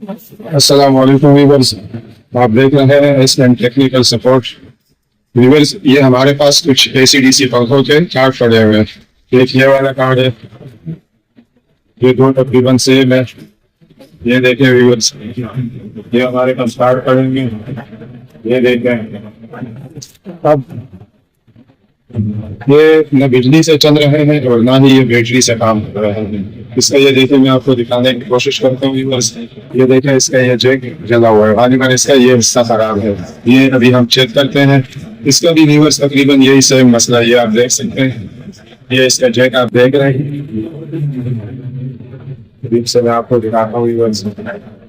अस्सलाम वालेकुम व्यूअर्स, आप देख रहे हैं एसएन टेक्निकल सपोर्ट। व्यूअर्स, ये हमारे पास कुछ एसी-डीसी पंखों के कार्ड पड़े हुए हैं। एक ये वाला कार्ड है, ये दो तकरीबन सेम है। ये देखें व्यूअर्स, ये हमारे पास कार्ड पड़े हुए हैं। ये देखें, अब ये न बिजली से चल रहे हैं और ना ही ये बैटरी से काम कर रहे हैं। इसका ये देखिए, मैं आपको दिखाने की कोशिश करता हूँ व्यूअर्स। ये देखें, इसका ये जैक जला हुआ है, हालांकि इसका ये हिस्सा खराब है। ये अभी हम चेक करते हैं। इसका भी व्यूअर्स तकरीबन यही सेम मसला है। ये आप देख सकते हैं, ये इसका जैक आप देख रहे हैं। अभी से मैं आपको दिखाता हूँ व्यूअर्स,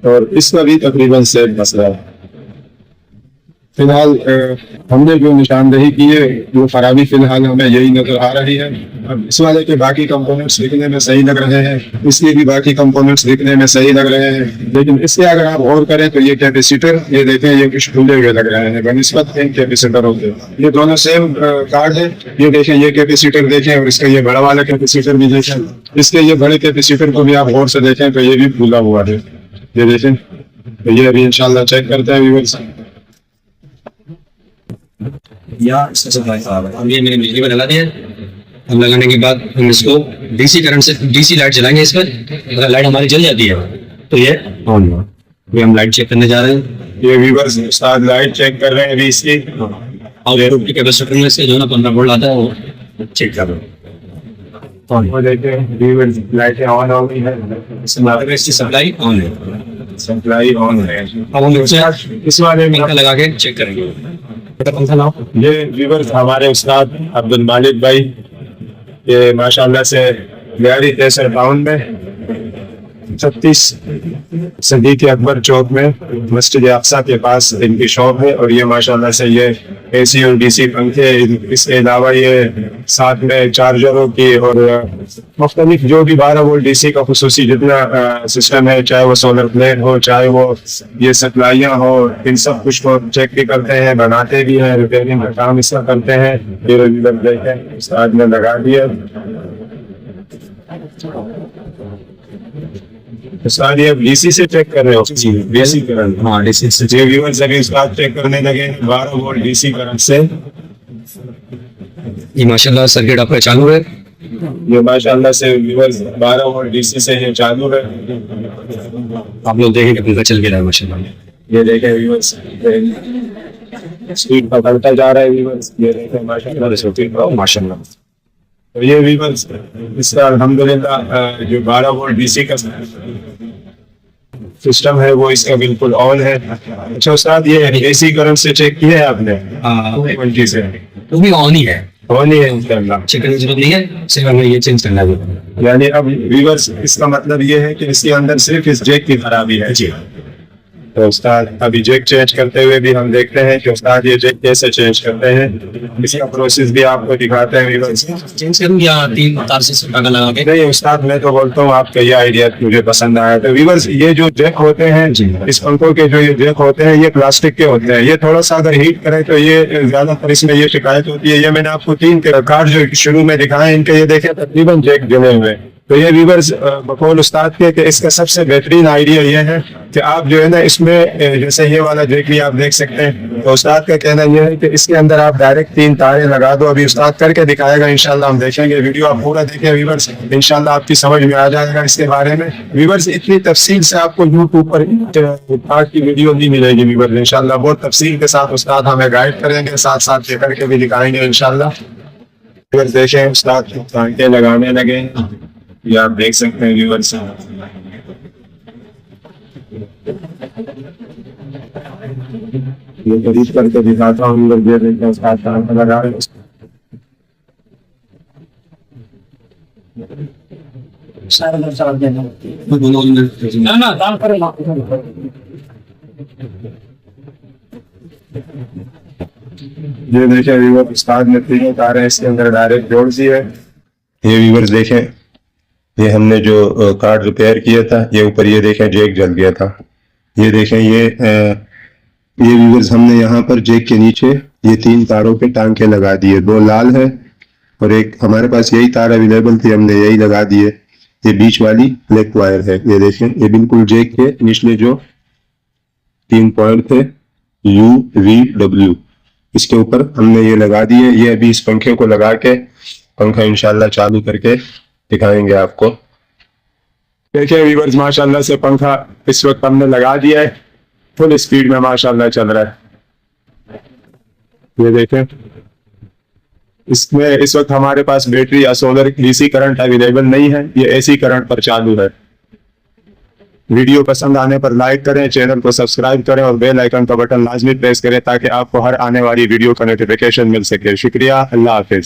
और इसका भी तकरीबन सेम मसला है। फिलहाल हमने जो निशानदेही की है, वो खराबी फिलहाल हमें यही नजर आ रही है। अब इस वाले के बाकी कंपोनेंट्स दिखने में सही लग रहे हैं, इसके भी बाकी कंपोनेंट्स दिखने में सही लग रहे हैं, लेकिन इसके अगर आप गौर करें तो ये कैपेसिटर, ये देखें, ये कुछ खुले हुए लग रहे हैं बनिस्बत इन कैपेसिटरों के। ये दोनों सेम कार्ड है। ये देखें, ये कैपेसिटर देखें, और इसका ये बड़ा वाला कैपेसिटर भी देखें। इसके ये बड़े कैपेसिटर को भी आप गौर से देखें तो ये भी खुला हुआ है। ये देखें, तो ये अभी इंशाल्लाह चेक करते हैं व्यूअर्स। हम ये मैंने बिजली पर लगा दिया। हम लगाने के बाद हम इसको डीसी करंट से डीसी लाइट जलाएंगे। इस पर अगर लाइट हमारी जल जाती है तो ये ऑन हुआ। अभी हम लाइट चेक करने जा रहे हैं। ये व्यूअर्स उस्ताद लाइट चेक कर रहे हैं अभी इसकी, और कैपेसिटर में से जो ना 15 वोल्ट आता है वो चेक कर रहे हैं। वो देखें व्यूअर्स, लाइटें ऑन हो गई है, इसकी सप्लाई ऑन है। सप्लाई ऑन है। अब हम इस वाले में पंखा लगा के चेक करेंगे। पंखा लाओ। ये व्यूअर्स हमारे उस्ताद अब्दुल मालिक भाई, ये माशाल्लाह से गहरी तहसील टाउन में 36 सदीक अकबर चौक में मस्जिद अक्सा के पास इनकी शॉप है। और ये माशाल्लाह से ये एसी और डीसी पंखे, इसके अलावा ये साथ में चार्जरों की और मुख्तलिफ जो भी 12 वोल्ट डीसी का खुसूसी जितना सिस्टम है, चाहे वो सोलर प्लेट हो, चाहे वो ये सप्लाइयाँ हो, इन सब कुछ को चेक भी करते हैं, बनाते भी हैं, रिपेयरिंग का काम इसका करते हैं। ये देखें, उस्ताद ने लगा दिया। उस्ताद ये डीसी से चेक कर रहे हो? DC current. हाँ, डीसी से। ये व्यूअर्स अभी उस्ताद चेक करने लगे 12 वोल्ट डीसी करंट से। ये माशाल्लाह सर्किट आपका चालू है। ये माशाल्लाह से व्यूअर्स 12 वोल्ट डीसी से ये चालू है। आप लोग देखें पंखा चल के रहा है माशाल्लाह। ये देखें व्यूअर्स, स्पीड पकड़ता जा रहा है व्यूअर्स। ये देखें माशाल्लाह माशाल्लाह। तो ये व्यूअर्स इसका अल्हम्दुलिल्लाह जो 12 वोल्ट डीसी का सिस्टम है वो इसका बिल्कुल ऑन है। अच्छा उस्ताद, ये एसी करंट से चेक किया है आपने? 20 से वो भी ऑन ही है। ऑन ही है इंशाल्लाह। चेक करने की जरूरत नहीं है, सिर्फ हमें ये चेंज करना है। यानी अब व्यूअर्स इसका मतलब ये है कि इसके अंदर सिर्फ इस जैक की खराबी है। जी। तो उस्ताद अभी जैक चेंज करते हुए भी हम देखते हैं कि उस्ताद ये जैक कैसे चेंज करते हैं। इसका प्रोसेस भी आपको दिखाते हैं व्यूअर्स। चेंज करूँ या 3 तार से धागा लगा के? नहीं उस्ताद, मैं तो बोलता हूँ आपका ये आइडिया मुझे पसंद आया। तो व्यूअर्स, ये जो जैक होते हैं, इस पंखों के जो ये जैक होते हैं, ये प्लास्टिक के होते हैं। ये थोड़ा सा अगर हीट करें तो ये ज्यादातर इसमें ये शिकायत होती है। ये मैंने आपको 3 कार्ड जो शुरू में दिखाए, इनके ये देखे तकरीबन जैक जले हुए। तो ये व्यूअर्स बकौल उस्ताद के कि इसका सबसे बेहतरीन आइडिया ये है कि आप जो है ना इसमें जैसे ये वाला जैक भी आप देख सकते हैं। तो उस्ताद का कहना ये है कि इसके अंदर आप डायरेक्ट 3 तारें लगा दो। अभी उस्ताद करके दिखाएगा, इंशाल्लाह हम देखेंगे। वीडियो आप पूरा देखें व्यूअर्स, इंशाल्लाह आपकी समझ में आ जाएगा इसके बारे में। व्यूअर्स, इतनी तफसील से आपको यूट्यूब पर आज की वीडियो नहीं मिलेगी व्यूअर्स। इंशाल्लाह बहुत तफसील के साथ उस्ताद हमें गाइड करेंगे, साथ साथ लेकर के भी दिखाएंगे इंशाल्लाह। व्यूअर्स देखें, उस्ताद टांके लगाने लगे, ये आप देख सकते हैं व्यूअर्स। ये करीब करके दिखाता हूँ। ये देखते हैं उस्ताद टांका लगा रहे हैं। ये देखें व्यूअर्स, उस्ताद ने 3 तारें इसके अंदर डायरेक्ट जोड़ दी है। ये व्यूअर्स देखें, ये हमने जो कार्ड रिपेयर किया था, ये ऊपर ये देखें जैक जल गया था। ये देखें, ये व्यूअर्स हमने यहाँ पर जैक के नीचे ये 3 तारों के टांके लगा दिए। 2 लाल है और एक हमारे पास यही तार अवेलेबल थी, हमने यही लगा दिए। ये बीच वाली ब्लैक वायर है, ये देखें, ये बिल्कुल जैक के निचले जो 3 पॉइंट थे UVW, इसके ऊपर हमने ये लगा दिए। ये अभी इस पंखे को लगा के पंखा इंशाल्लाह चालू करके दिखाएंगे आपको। देखिए व्यूअर्स, माशाल्लाह से पंखा इस वक्त हमने लगा दिया है, फुल स्पीड में माशाल्लाह चल रहा है। ये देखें, इसमें इस वक्त हमारे पास बैटरी या सोलर डीसी करंट अवेलेबल नहीं है, ये एसी करंट पर चालू है। वीडियो पसंद आने पर लाइक करें, चैनल को सब्सक्राइब करें और बेल आइकन का बटन लाजमी प्रेस करें ताकि आपको हर आने वाली वीडियो का नोटिफिकेशन मिल सके। शुक्रिया, अल्लाह हाफिज।